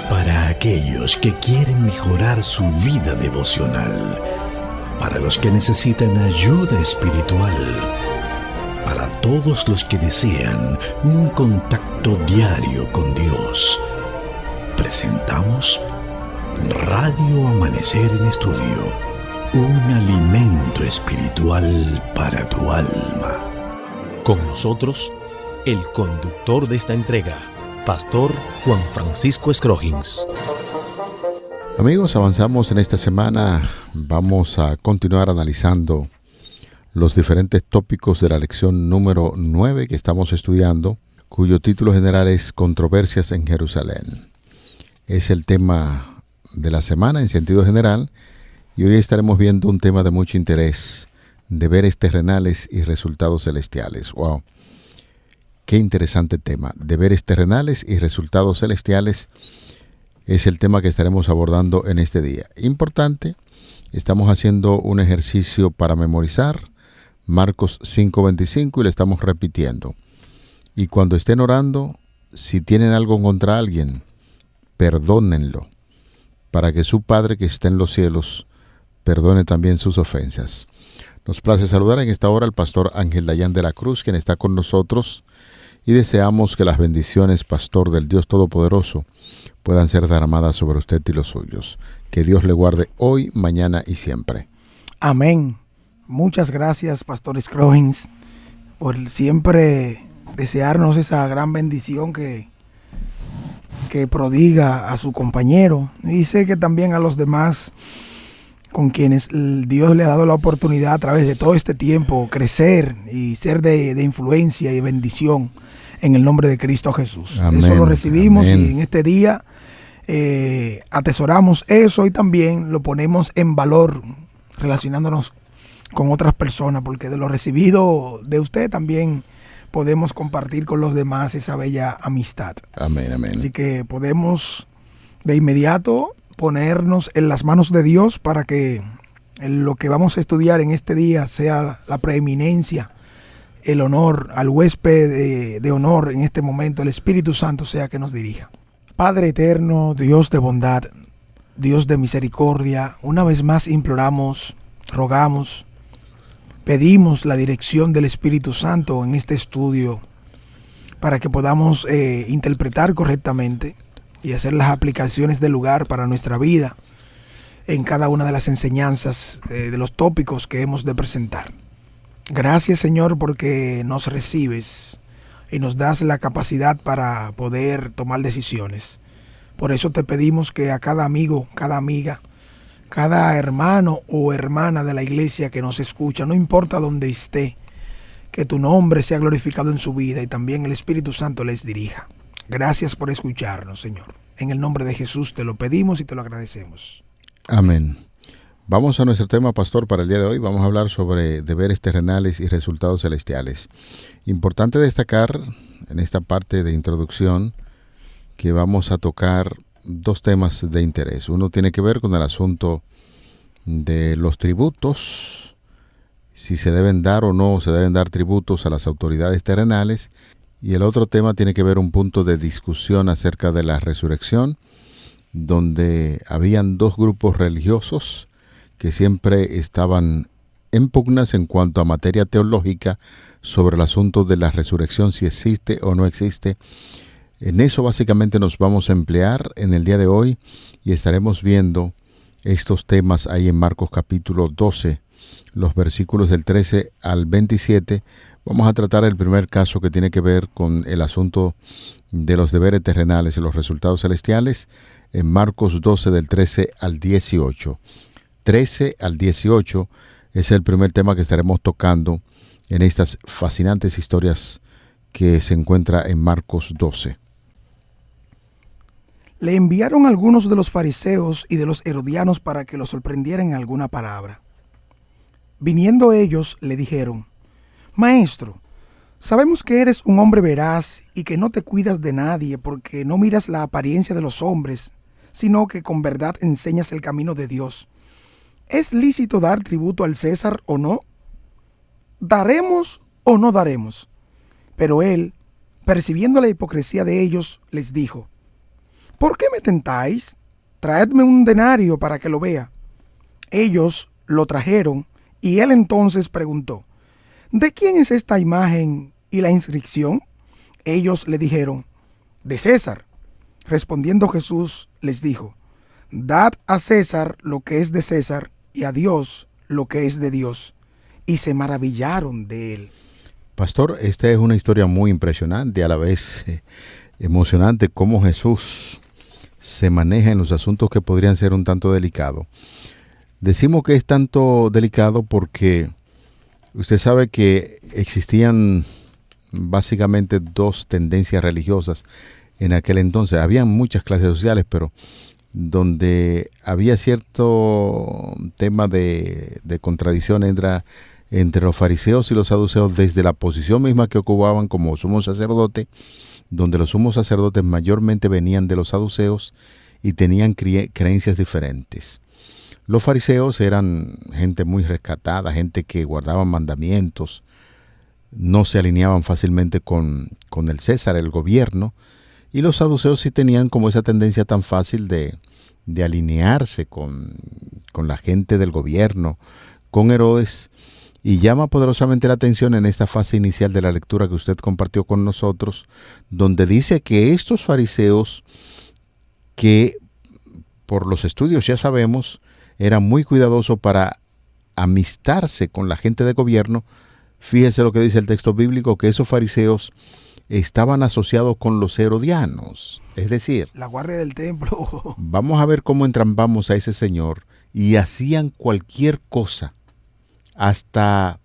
Para aquellos que quieren mejorar su vida devocional, para los que necesitan ayuda espiritual, para todos los que desean un contacto diario con Dios, presentamos Radio Amanecer en Estudio, un alimento espiritual para tu alma. Con nosotros, el conductor de esta entrega, Pastor Juan Francisco Scroggins. Amigos, avanzamos en esta semana. Vamos a continuar analizando los diferentes tópicos de la lección número 9 que estamos estudiando, cuyo título general es Controversias en Jerusalén. Es el tema de la semana en sentido general, y hoy estaremos viendo un tema de mucho interés: deberes terrenales y resultados celestiales. ¡Wow! Qué interesante tema. Deberes terrenales y resultados celestiales es el tema que estaremos abordando en este día. Importante, estamos haciendo un ejercicio para memorizar Marcos 5:25 y le estamos repitiendo. Y cuando estén orando, si tienen algo contra alguien, perdónenlo, para que su Padre que está en los cielos perdone también sus ofensas. Nos place saludar en esta hora al pastor Ángel Dayan de la Cruz, quien está con nosotros, y deseamos que las bendiciones, pastor del Dios Todopoderoso, puedan ser derramadas sobre usted y los suyos. Que Dios le guarde hoy, mañana y siempre. Amén. Muchas gracias, pastor Scroggins, por siempre desearnos esa gran bendición que prodiga a su compañero. Y sé que también a los demás con quienes Dios le ha dado la oportunidad a través de todo este tiempo crecer y ser de influencia y bendición en el nombre de Cristo Jesús. Amén. Eso lo recibimos. Amén. Y en este día atesoramos eso y también lo ponemos en valor relacionándonos con otras personas, porque de lo recibido de usted también podemos compartir con los demás esa bella amistad. Amén, amén. Así que podemos de inmediato ponernos en las manos de Dios para que lo que vamos a estudiar en este día sea la preeminencia, el honor al huésped de honor en este momento, el Espíritu Santo sea que nos dirija. Padre eterno, Dios de bondad, Dios de misericordia, una vez más imploramos, rogamos, pedimos la dirección del Espíritu Santo en este estudio para que podamos interpretar correctamente y hacer las aplicaciones del lugar para nuestra vida en cada una de las enseñanzas de los tópicos que hemos de presentar. Gracias, Señor, porque nos recibes y nos das la capacidad para poder tomar decisiones. Por eso te pedimos que a cada amigo, cada amiga, cada hermano o hermana de la iglesia que nos escucha, no importa dónde esté, que tu nombre sea glorificado en su vida y también el Espíritu Santo les dirija. Gracias por escucharnos, Señor. En el nombre de Jesús te lo pedimos y te lo agradecemos. Amén. Vamos a nuestro tema, pastor, para el día de hoy. Vamos a hablar sobre deberes terrenales y resultados celestiales. Importante destacar en esta parte de introducción que vamos a tocar dos temas de interés. Uno tiene que ver con el asunto de los tributos, si se deben dar o no se deben dar tributos a las autoridades terrenales. Y el otro tema tiene que ver un punto de discusión acerca de la resurrección, donde habían dos grupos religiosos que siempre estaban en pugnas en cuanto a materia teológica sobre el asunto de la resurrección, si existe o no existe. En eso básicamente nos vamos a emplear en el día de hoy y estaremos viendo estos temas ahí en Marcos capítulo 12, los versículos del 13 al 27. Vamos a tratar el primer caso que tiene que ver con el asunto de los deberes terrenales y los resultados celestiales en Marcos 12 del 13 al 18. 13 al 18 es el primer tema que estaremos tocando en estas fascinantes historias que se encuentra en Marcos 12. Le enviaron algunos de los fariseos y de los herodianos para que lo sorprendieran en alguna palabra. Viniendo ellos, le dijeron: Maestro, sabemos que eres un hombre veraz y que no te cuidas de nadie porque no miras la apariencia de los hombres, sino que con verdad enseñas el camino de Dios. ¿Es lícito dar tributo al César o no? ¿Daremos o no daremos? Pero él, percibiendo la hipocresía de ellos, les dijo: ¿por qué me tentáis? Traedme un denario para que lo vea. Ellos lo trajeron, y él entonces preguntó, ¿de quién es esta imagen y la inscripción? Ellos le dijeron, de César. Respondiendo Jesús les dijo, dad a César lo que es de César y a Dios lo que es de Dios. Y se maravillaron de él. Pastor, esta es una historia muy impresionante, a la vez emocionante, cómo Jesús se maneja en los asuntos que podrían ser un tanto delicados. Decimos que es tanto delicado porque usted sabe que existían básicamente dos tendencias religiosas en aquel entonces. Habían muchas clases sociales, pero donde había cierto tema de contradicción entre los fariseos y los saduceos desde la posición misma que ocupaban como sumo sacerdote, donde los sumos sacerdotes mayormente venían de los saduceos y tenían creencias diferentes. Los fariseos eran gente muy rescatada, gente que guardaban mandamientos, no se alineaban fácilmente con el César, el gobierno, y los saduceos sí tenían como esa tendencia tan fácil de alinearse con la gente del gobierno, con Herodes. Y llama poderosamente la atención en esta fase inicial de la lectura que usted compartió con nosotros, donde dice que estos fariseos, que por los estudios ya sabemos, eran muy cuidadosos para amistarse con la gente de gobierno. Fíjese lo que dice el texto bíblico, que esos fariseos estaban asociados con los herodianos, es decir, la guardia del templo. Vamos a ver cómo entrampamos a ese señor, y hacían cualquier cosa, hasta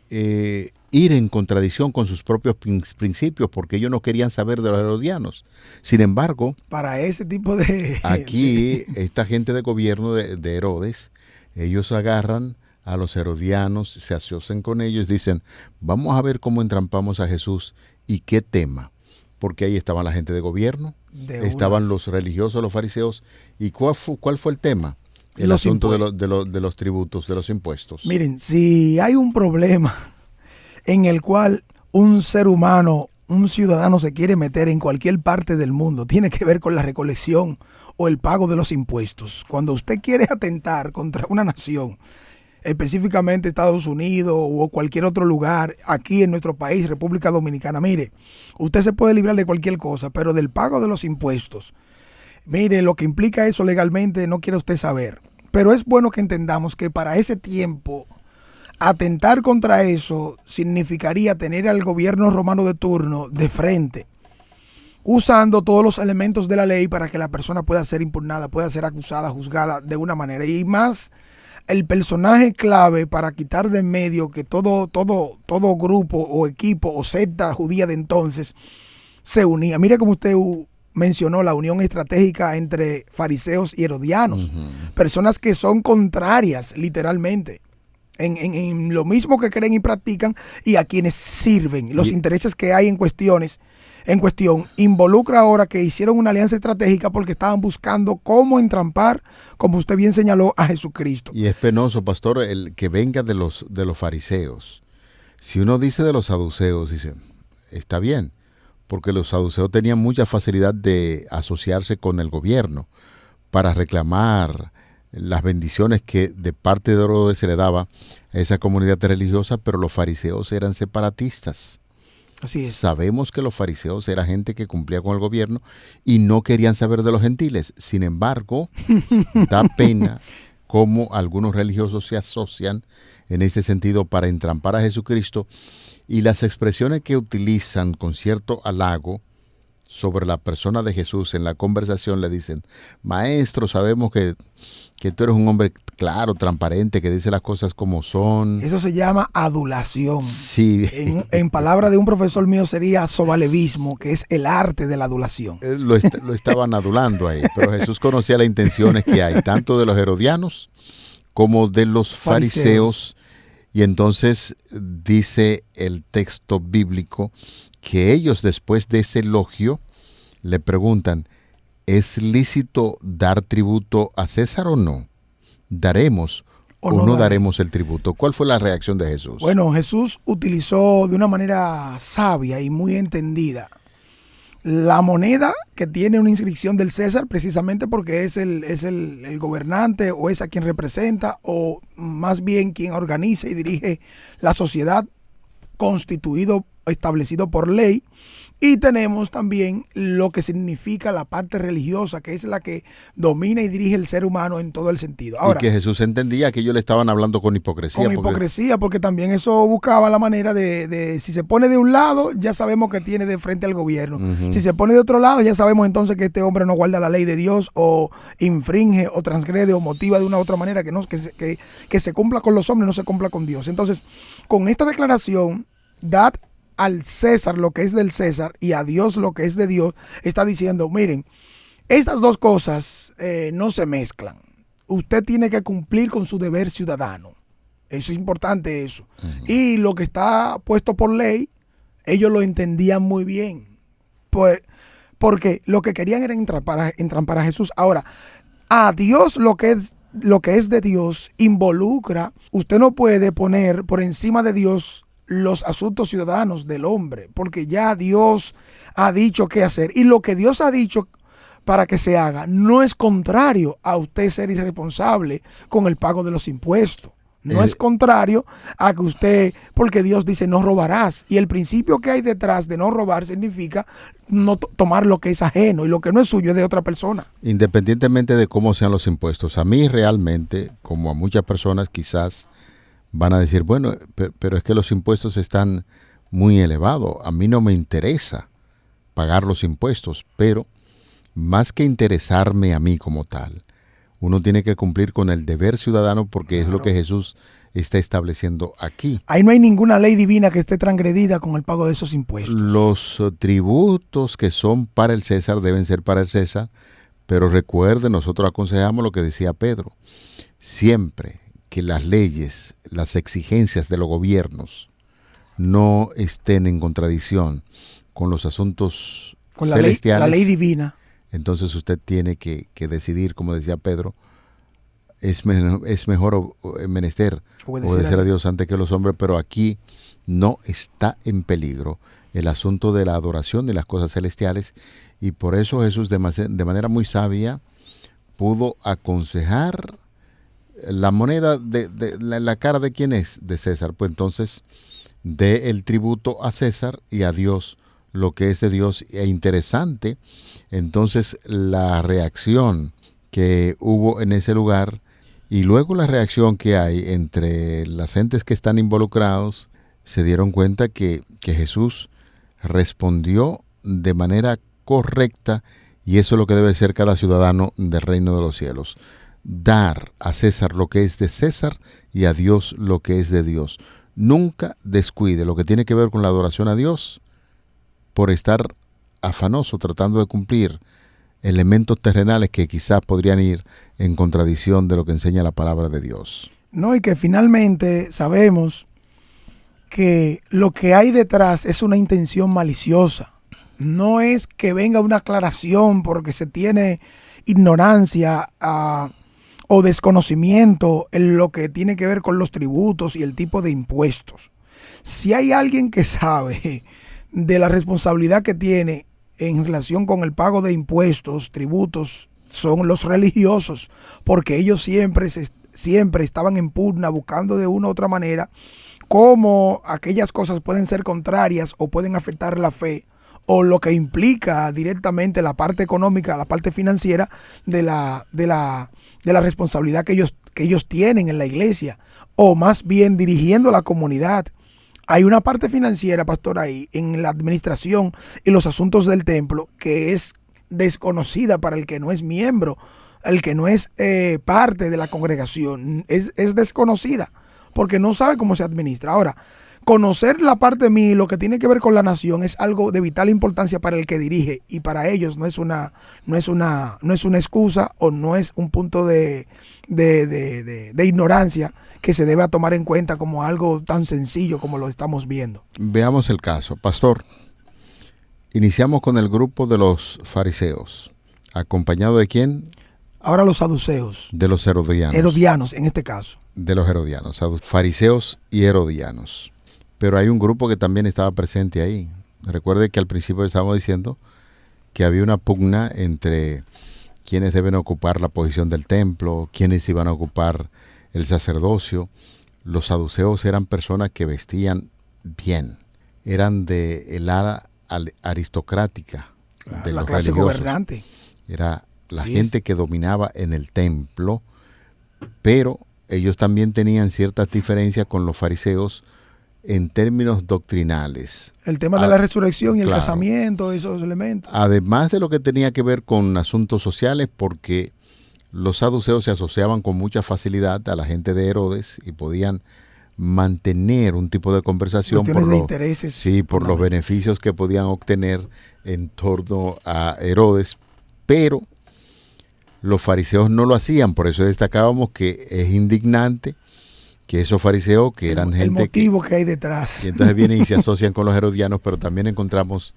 ir en contradicción con sus propios principios, porque ellos no querían saber de los herodianos. Sin embargo, para ese tipo de... Aquí, esta gente de gobierno de Herodes, ellos agarran a los herodianos, se asocian con ellos, dicen, vamos a ver cómo entrampamos a Jesús y qué tema. Porque ahí estaban la gente de gobierno, estaban los religiosos, los fariseos. ¿Y cuál fue el tema? El asunto de los tributos, de los impuestos. Miren, si hay un problema en el cual un ser humano, un ciudadano se quiere meter en cualquier parte del mundo, tiene que ver con la recolección o el pago de los impuestos. Cuando usted quiere atentar contra una nación, específicamente Estados Unidos o cualquier otro lugar, aquí en nuestro país, República Dominicana, mire, usted se puede librar de cualquier cosa, pero del pago de los impuestos, mire, lo que implica eso legalmente no quiere usted saber. Pero es bueno que entendamos que para ese tiempo, atentar contra eso significaría tener al gobierno romano de turno de frente, usando todos los elementos de la ley para que la persona pueda ser impugnada, pueda ser acusada, juzgada de una manera. Y más, el personaje clave para quitar de en medio que todo grupo o equipo o secta judía de entonces se unía. Mire cómo usted mencionó la unión estratégica entre fariseos y herodianos, personas que son contrarias literalmente en lo mismo que creen y practican, y a quienes sirven. Los intereses que hay en cuestión involucra ahora que hicieron una alianza estratégica porque estaban buscando cómo entrampar, como usted bien señaló, a Jesucristo. Y es penoso, pastor, el que venga de los fariseos. Si uno dice de los saduceos, dice, está bien, porque los saduceos tenían mucha facilidad de asociarse con el gobierno para reclamar las bendiciones que de parte de Herodes se le daba a esa comunidad religiosa, pero los fariseos eran separatistas. Así es. Sabemos que los fariseos eran gente que cumplía con el gobierno y no querían saber de los gentiles. Sin embargo, da pena cómo algunos religiosos se asocian en este sentido para entrampar a Jesucristo, y las expresiones que utilizan con cierto halago sobre la persona de Jesús en la conversación le dicen, maestro, sabemos que tú eres un hombre claro, transparente, que dice las cosas como son. Eso se llama adulación. Sí. En palabra de un profesor mío sería sobalevismo, que es el arte de la adulación. Lo estaban adulando ahí, pero Jesús conocía las intenciones que hay, tanto de los herodianos como de los fariseos. Y entonces dice el texto bíblico que ellos, después de ese elogio, le preguntan, ¿es lícito dar tributo a César o no? ¿Daremos o no daremos el tributo? ¿Cuál fue la reacción de Jesús? Bueno, Jesús utilizó de una manera sabia y muy entendida la moneda que tiene una inscripción del César, precisamente porque es el gobernante, o es a quien representa, o más bien quien organiza y dirige la sociedad, constituido, establecido por ley. Y tenemos también lo que significa la parte religiosa, que es la que domina y dirige el ser humano en todo el sentido. Ahora, y que Jesús entendía que ellos le estaban hablando con hipocresía. Porque también eso buscaba la manera de si se pone de un lado, ya sabemos que tiene de frente al gobierno. Uh-huh. Si se pone de otro lado, ya sabemos entonces que este hombre no guarda la ley de Dios, o infringe, o transgrede, o motiva de una u otra manera que se cumpla con los hombres, no se cumpla con Dios. Entonces, con esta declaración, dad al César lo que es del César y a Dios lo que es de Dios, está diciendo, miren, estas dos cosas no se mezclan. Usted tiene que cumplir con su deber ciudadano. Eso es importante, eso. Uh-huh. Y lo que está puesto por ley, ellos lo entendían muy bien. Pues, porque lo que querían era entrampar a Jesús. Ahora, a Dios lo que es de Dios involucra, usted no puede poner por encima de Dios los asuntos ciudadanos del hombre, porque ya Dios ha dicho qué hacer, y lo que Dios ha dicho para que se haga no es contrario a usted ser irresponsable con el pago de los impuestos. No es contrario a que usted, porque Dios dice no robarás, y el principio que hay detrás de no robar significa no tomar lo que es ajeno, y lo que no es suyo es de otra persona. Independientemente de cómo sean los impuestos, a mí realmente, como a muchas personas quizás van a decir, bueno, pero es que los impuestos están muy elevados. A mí no me interesa pagar los impuestos, pero más que interesarme a mí como tal, uno tiene que cumplir con el deber ciudadano, porque claro, es lo que Jesús está estableciendo aquí. Ahí no hay ninguna ley divina que esté transgredida con el pago de esos impuestos. Los tributos que son para el César deben ser para el César, pero recuerden, nosotros aconsejamos lo que decía Pedro, siempre que las leyes, las exigencias de los gobiernos no estén en contradicción con los asuntos celestiales, la ley divina. Entonces usted tiene que decidir, como decía Pedro, es mejor menester obedecer a Dios antes que los hombres, pero aquí no está en peligro el asunto de la adoración de las cosas celestiales, y por eso Jesús de manera muy sabia pudo aconsejar la moneda de la cara de quién es, de César. Pues entonces dé el tributo a César y a Dios lo que es de Dios. E interesante entonces la reacción que hubo en ese lugar, y luego la reacción que hay entre las gentes que están involucrados. Se dieron cuenta que Jesús respondió de manera correcta, y eso es lo que debe ser cada ciudadano del reino de los cielos. Dar a César lo que es de César y a Dios lo que es de Dios. Nunca descuide lo que tiene que ver con la adoración a Dios por estar afanoso tratando de cumplir elementos terrenales que quizás podrían ir en contradicción de lo que enseña la palabra de Dios. No, y que finalmente sabemos que lo que hay detrás es una intención maliciosa. No es que venga una aclaración porque se tiene ignorancia o desconocimiento en lo que tiene que ver con los tributos y el tipo de impuestos. Si hay alguien que sabe de la responsabilidad que tiene en relación con el pago de impuestos, tributos, son los religiosos, porque ellos siempre estaban en pugna buscando de una u otra manera cómo aquellas cosas pueden ser contrarias o pueden afectar la fe, o lo que implica directamente la parte económica, la parte financiera de la responsabilidad que ellos tienen en la iglesia, o más bien dirigiendo la comunidad. Hay una parte financiera, pastor, ahí en la administración y los asuntos del templo que es desconocida para el que no es miembro, el que no es parte de la congregación. Es desconocida porque no sabe cómo se administra. Ahora, conocer la parte mía y lo que tiene que ver con la nación es algo de vital importancia para el que dirige, y para ellos no es una excusa, o no es un punto de ignorancia que se debe tomar en cuenta como algo tan sencillo como lo estamos viendo. Veamos el caso. Pastor, iniciamos con el grupo de los fariseos. ¿Acompañado de quién? Ahora los saduceos. De los herodianos. Herodianos en este caso. De los herodianos, fariseos y herodianos. Pero hay un grupo que también estaba presente ahí. Recuerde que al principio estábamos diciendo que había una pugna entre quiénes deben ocupar la posición del templo, quiénes iban a ocupar el sacerdocio. Los saduceos eran personas que vestían bien, eran de el ala aristocrática de la los clase religiosos. gobernante. Era la Sí, gente que dominaba en el templo, pero ellos también tenían ciertas diferencias con los fariseos en términos doctrinales. El tema de la resurrección y el claro. casamiento, esos elementos. Además de lo que tenía que ver con asuntos sociales, porque los saduceos se asociaban con mucha facilidad a la gente de Herodes y podían mantener un tipo de conversación Cuestiones de intereses. sí, por los beneficios que podían obtener en torno a Herodes, pero los fariseos no lo hacían. Por eso destacábamos que es indignante que esos fariseos, que eran el gente motivo que hay detrás. y entonces vienen y se asocian con los herodianos, pero también encontramos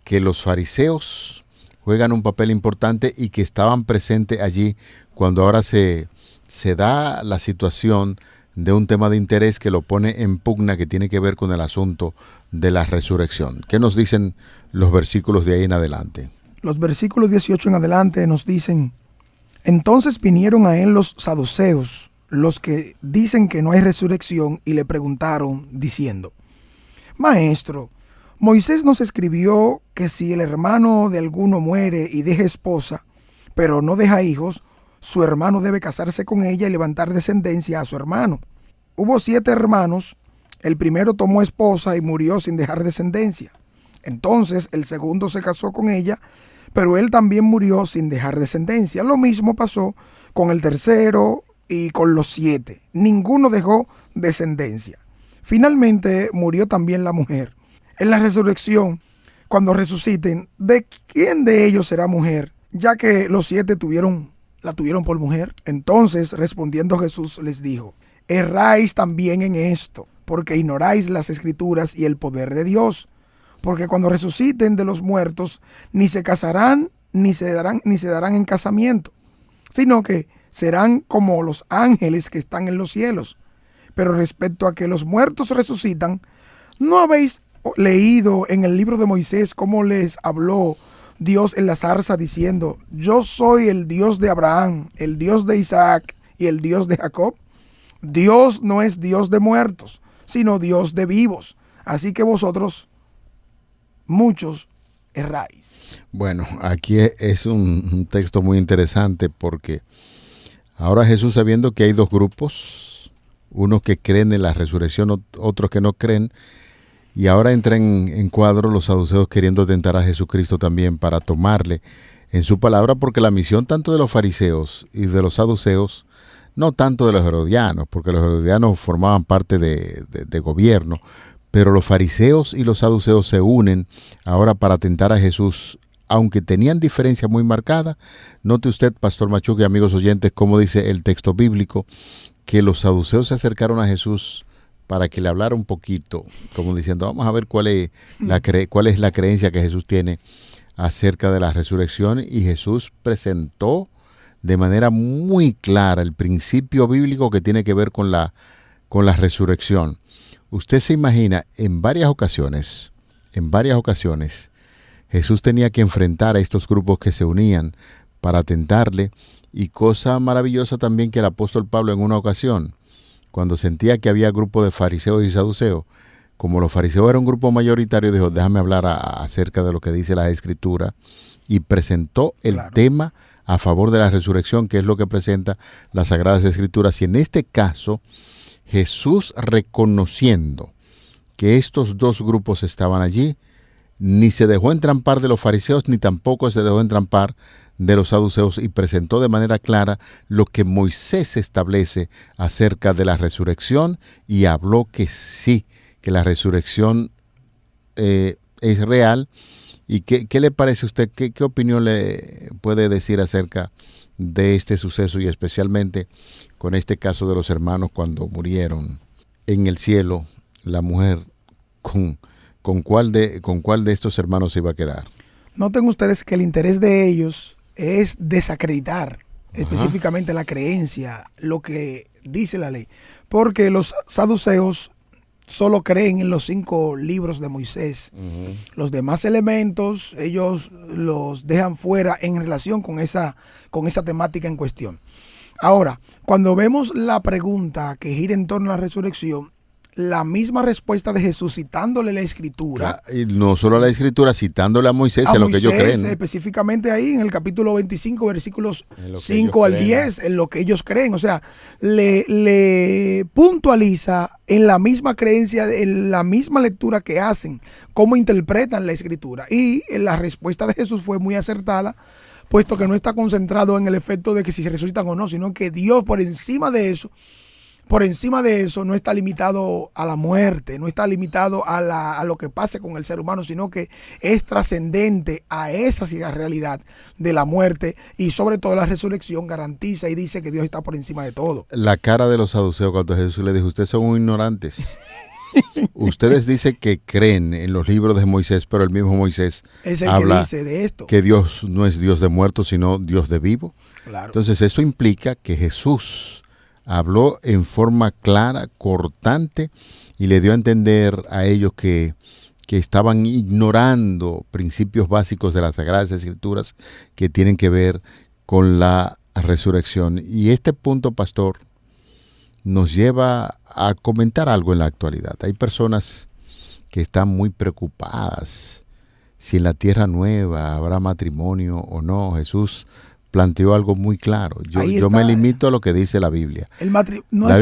que los fariseos juegan un papel importante y que estaban presentes allí cuando ahora se da la situación de un tema de interés que lo pone en pugna, que tiene que ver con el asunto de la resurrección. ¿Qué nos dicen los versículos de ahí en adelante? Los versículos 18 en adelante nos dicen: entonces vinieron a él los saduceos, los que dicen que no hay resurrección, y le preguntaron diciendo: Maestro, Moisés nos escribió que si el hermano de alguno muere y deja esposa, pero no deja hijos, su hermano debe casarse con ella y levantar descendencia a su hermano. Hubo 7 hermanos, el primero tomó esposa y murió sin dejar descendencia. Entonces el segundo se casó con ella, pero él también murió sin dejar descendencia. Lo mismo pasó con el tercero y con los 7. Ninguno dejó descendencia. Finalmente murió también la mujer. En la resurrección, cuando resuciten, ¿de quién de ellos será mujer? Ya que los 7 la tuvieron por mujer. Entonces, respondiendo Jesús, les dijo: erráis también en esto, porque ignoráis las Escrituras y el poder de Dios. Porque cuando resuciten de los muertos, ni se casarán, ni se darán en casamiento, sino que serán como los ángeles que están en los cielos. Pero respecto a que los muertos resucitan, ¿no habéis leído en el libro de Moisés cómo les habló Dios en la zarza diciendo: yo soy el Dios de Abraham, el Dios de Isaac y el Dios de Jacob? Dios no es Dios de muertos, sino Dios de vivos. Así que vosotros muchos erráis. Bueno, aquí es un texto muy interesante, porque ahora Jesús, sabiendo que hay 2 grupos, unos que creen en la resurrección, otros que no creen, y ahora entran en cuadro los saduceos queriendo tentar a Jesucristo también para tomarle en su palabra, porque la misión tanto de los fariseos y de los saduceos, no tanto de los herodianos, porque los herodianos formaban parte de gobierno, pero los fariseos y los saduceos se unen ahora para tentar a Jesús, aunque tenían diferencias muy marcadas. Note usted, Pastor Machuca y amigos oyentes, cómo dice el texto bíblico, que los saduceos se acercaron a Jesús para que le hablara un poquito, como diciendo: vamos a ver cuál es la creencia que Jesús tiene acerca de la resurrección. Y Jesús presentó de manera muy clara el principio bíblico que tiene que ver con la resurrección. Usted se imagina, en varias ocasiones, Jesús tenía que enfrentar a estos grupos que se unían para tentarle, y cosa maravillosa también que el apóstol Pablo en una ocasión, cuando sentía que había grupos de fariseos y saduceos, como los fariseos eran un grupo mayoritario, dijo: déjame hablar acerca de lo que dice la Escritura, y presentó el tema a favor de la resurrección, que es lo que presenta las Sagradas Escrituras. Y en este caso, Jesús, reconociendo que estos 2 grupos estaban allí, ni se dejó entrampar de los fariseos, ni tampoco se dejó entrampar de los saduceos, y presentó de manera clara lo que Moisés establece acerca de la resurrección, y habló que sí, que la resurrección es real. ¿Y qué le parece a usted? ¿Qué opinión le puede decir acerca de este suceso, y especialmente con este caso de los hermanos cuando murieron en el cielo? La mujer, ¿con cuál de estos hermanos se iba a quedar? Noten ustedes que el interés de ellos es desacreditar específicamente la creencia, lo que dice la ley, porque los saduceos solo creen en los 5 libros de Moisés. Los demás elementos ellos los dejan fuera en relación con esa temática en cuestión. Ahora, cuando vemos la pregunta que gira en torno a la resurrección, la misma respuesta de Jesús citándole la Escritura. Y no solo la Escritura, citándole a Moisés, en lo que ellos creen, ¿no? Específicamente ahí en el capítulo 25, versículos 5 al 10, en lo que ellos creen. O sea, le puntualiza en la misma creencia, en la misma lectura que hacen, cómo interpretan la Escritura. Y la respuesta de Jesús fue muy acertada, puesto que no está concentrado en el efecto de que si se resucitan o no, sino que Dios por encima de eso no está limitado a la muerte, no está limitado a lo que pase con el ser humano, sino que es trascendente a esa realidad de la muerte, y sobre todo la resurrección garantiza y dice que Dios está por encima de todo. La cara de los saduceos cuando Jesús le dijo: ustedes son ignorantes. Ustedes dicen que creen en los libros de Moisés, pero el mismo Moisés es el habla que dice de esto, que Dios no es Dios de muertos, sino Dios de vivos. Claro. Entonces esto implica que Jesús habló en forma clara, cortante, y le dio a entender a ellos que estaban ignorando principios básicos de las Sagradas Escrituras que tienen que ver con la resurrección. Y este punto, pastor, nos lleva a comentar algo en la actualidad. Hay personas que están muy preocupadas si en la tierra nueva habrá matrimonio o no. Jesús planteó algo muy claro. Yo me limito a lo que dice la Biblia. La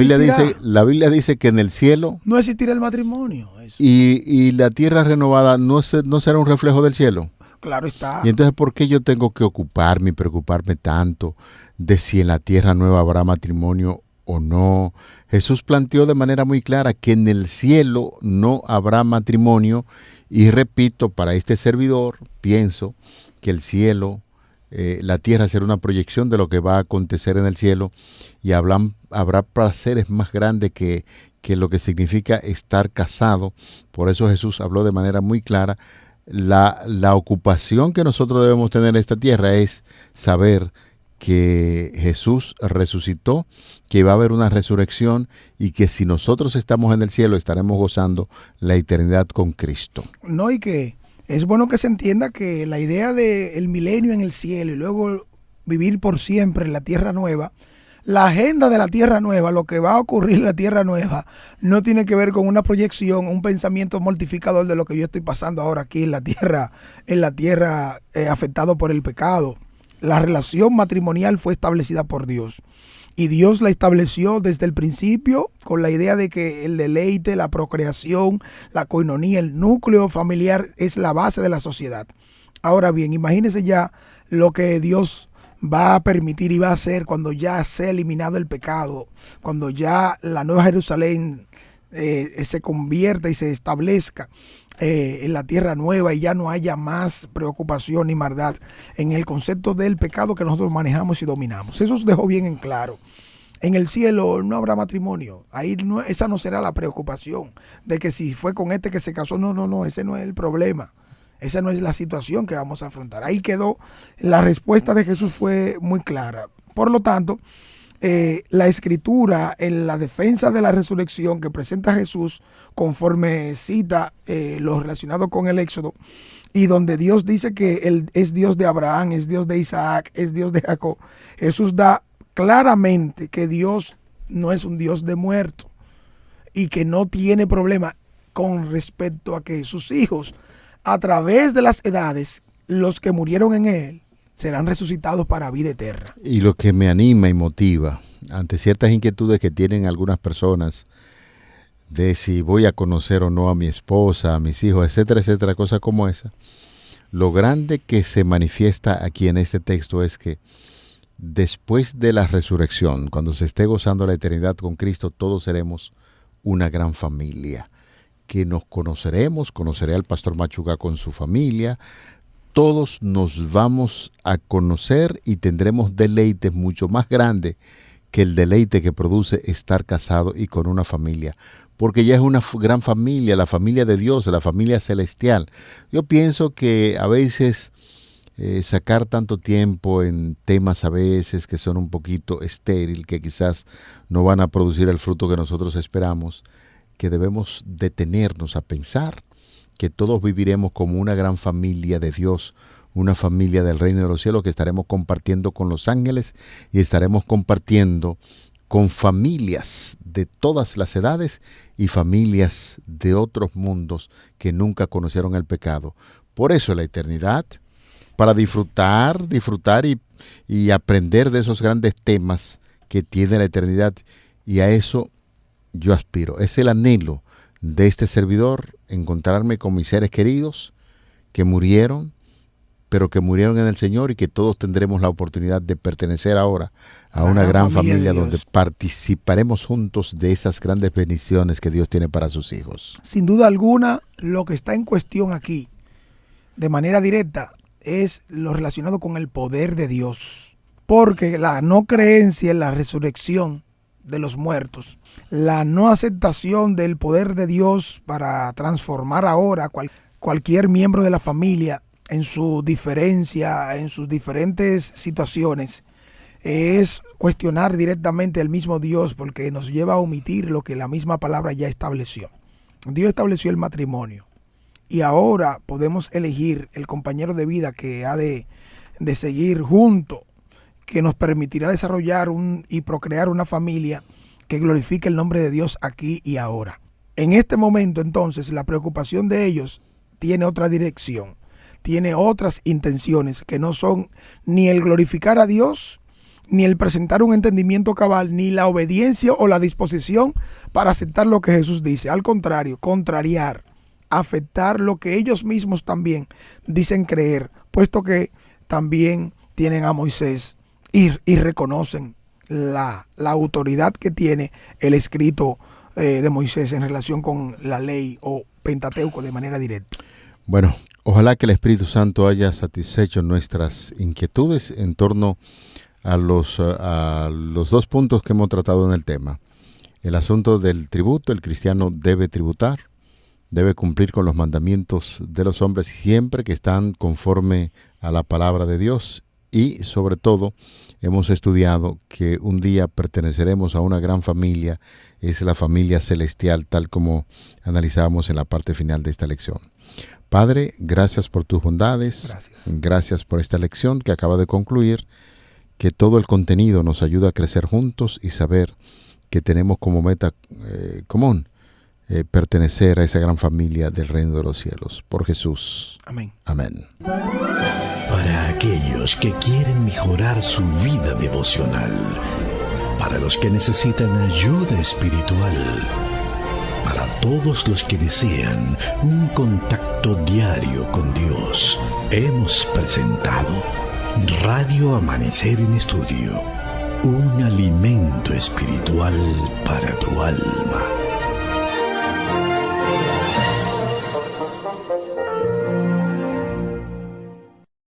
Biblia dice que en el cielo no existirá el matrimonio. Y la tierra renovada no será un reflejo del cielo. Claro está. Y entonces, ¿por qué yo tengo que ocuparme y preocuparme tanto de si en la tierra nueva habrá matrimonio o no? Jesús planteó de manera muy clara que en el cielo no habrá matrimonio, y repito, para este servidor, pienso que el cielo, la tierra será una proyección de lo que va a acontecer en el cielo, y habrá placeres más grandes que lo que significa estar casado. Por eso Jesús habló de manera muy clara. La ocupación que nosotros debemos tener en esta tierra es saber que Jesús resucitó, que va a haber una resurrección, y que si nosotros estamos en el cielo estaremos gozando la eternidad con Cristo. No, y que es bueno que se entienda que la idea del milenio en el cielo y luego vivir por siempre en la tierra nueva, la agenda de la tierra nueva, lo que va a ocurrir en la tierra nueva, no tiene que ver con una proyección, un pensamiento mortificador de lo que yo estoy pasando ahora aquí en la tierra afectado por el pecado. La relación matrimonial fue establecida por Dios, y Dios la estableció desde el principio con la idea de que el deleite, la procreación, la coinonía, el núcleo familiar es la base de la sociedad. Ahora bien, imagínense ya lo que Dios va a permitir y va a hacer cuando ya sea eliminado el pecado, cuando ya la Nueva Jerusalén se convierta y se establezca en la tierra nueva, y ya no haya más preocupación ni maldad en el concepto del pecado que nosotros manejamos y dominamos. Eso se dejó bien en claro. En el cielo no habrá matrimonio. Ahí esa no será la preocupación de que si fue con este que se casó. No, ese no es el problema. Esa no es la situación que vamos a afrontar. Ahí quedó. La respuesta de Jesús fue muy clara. Por lo tanto, la Escritura en la defensa de la resurrección que presenta Jesús, conforme cita lo relacionado con el Éxodo, y donde Dios dice que Él es Dios de Abraham, es Dios de Isaac, es Dios de Jacob, Jesús da claramente que Dios no es un Dios de muertos, y que no tiene problema con respecto a que sus hijos, a través de las edades, los que murieron en Él, serán resucitados para vida eterna. Y lo que me anima y motiva ante ciertas inquietudes que tienen algunas personas de si voy a conocer o no a mi esposa, a mis hijos, etcétera, cosas como esa, lo grande que se manifiesta aquí en este texto es que después de la resurrección, cuando se esté gozando la eternidad con Cristo, todos seremos una gran familia, que nos conoceré al pastor Machuca con su familia. Todos nos vamos a conocer y tendremos deleites mucho más grandes que el deleite que produce estar casado y con una familia, porque ya es una gran familia, la familia de Dios, la familia celestial. Yo pienso que a veces sacar tanto tiempo en temas a veces que son un poquito estéril, que quizás no van a producir el fruto que nosotros esperamos, que debemos detenernos a pensar que todos viviremos como una gran familia de Dios, una familia del reino de los cielos que estaremos compartiendo con los ángeles y estaremos compartiendo con familias de todas las edades y familias de otros mundos que nunca conocieron el pecado. Por eso la eternidad, para disfrutar y aprender de esos grandes temas que tiene la eternidad, y a eso yo aspiro. Es el anhelo de este servidor, encontrarme con mis seres queridos que murieron, pero que murieron en el Señor, y que todos tendremos la oportunidad de pertenecer ahora a una gran familia donde participaremos juntos de esas grandes bendiciones que Dios tiene para sus hijos. Sin duda alguna, lo que está en cuestión aquí, de manera directa, es lo relacionado con el poder de Dios. Porque la no creencia en la resurrección de los muertos, la no aceptación del poder de Dios para transformar ahora cualquier miembro de la familia en su diferencia, en sus diferentes situaciones, es cuestionar directamente al mismo Dios, porque nos lleva a omitir lo que la misma palabra ya estableció. Dios estableció el matrimonio y ahora podemos elegir el compañero de vida que ha de seguir junto, que nos permitirá desarrollar y procrear una familia que glorifique el nombre de Dios aquí y ahora. En este momento, entonces, la preocupación de ellos tiene otra dirección, tiene otras intenciones que no son ni el glorificar a Dios, ni el presentar un entendimiento cabal, ni la obediencia o la disposición para aceptar lo que Jesús dice. Al contrario, contrariar, afectar lo que ellos mismos también dicen creer, puesto que también tienen a Moisés y reconocen la autoridad que tiene el escrito de Moisés en relación con la ley o Pentateuco de manera directa. Bueno, ojalá que el Espíritu Santo haya satisfecho nuestras inquietudes en torno a los 2 puntos que hemos tratado en el tema. El asunto del tributo. El cristiano debe tributar, debe cumplir con los mandamientos de los hombres siempre que están conforme a la palabra de Dios. Y sobre todo, hemos estudiado que un día perteneceremos a una gran familia, es la familia celestial, tal como analizábamos en la parte final de esta lección. Padre, gracias por tus bondades, gracias por esta lección que acaba de concluir, que todo el contenido nos ayuda a crecer juntos y saber que tenemos como meta común pertenecer a esa gran familia del reino de los cielos. Por Jesús. Amén. Amén. Para aquellos que quieren mejorar su vida devocional, para los que necesitan ayuda espiritual, para todos los que desean un contacto diario con Dios, hemos presentado Radio Amanecer en Estudio, un alimento espiritual para tu alma.